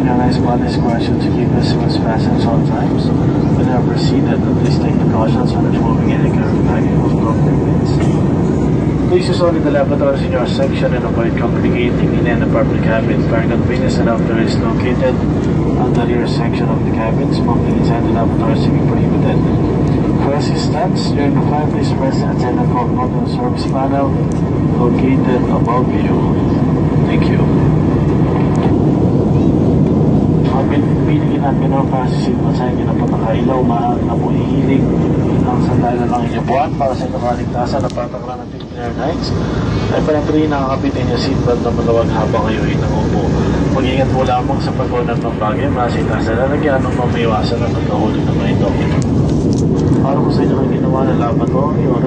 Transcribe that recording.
Airlines policy question to keep customers fastened on times. Whenever seated, please take precautions when removing any kind of baggage of documents. Please use only the lavatories in your section and avoid congregating in any public cabin. For convenience, an lavatory is located on the rear section of the cabin. Smoking inside the lavatories will be prohibited. For assistance during the flight, please press the antenna code on the service panel located above you. Thank you. Pinigin natin ang pasisid mo sa inyo na patakailaw, mahal na po ihilig ang sandalan ng inyong buwan para sa inyong kaligtasan na patakla ng Philippine Airlines. Ay panatili nakakapitin yung seatbelt na malawag habang kayo ay nangupo. Mag-ingat po lamang sa pag-order ng bagay, masita sa lalagyan ng mamiwasan ng pagkahuli ng mga ito. Para po sa inyo ang ginawa ng laboratory o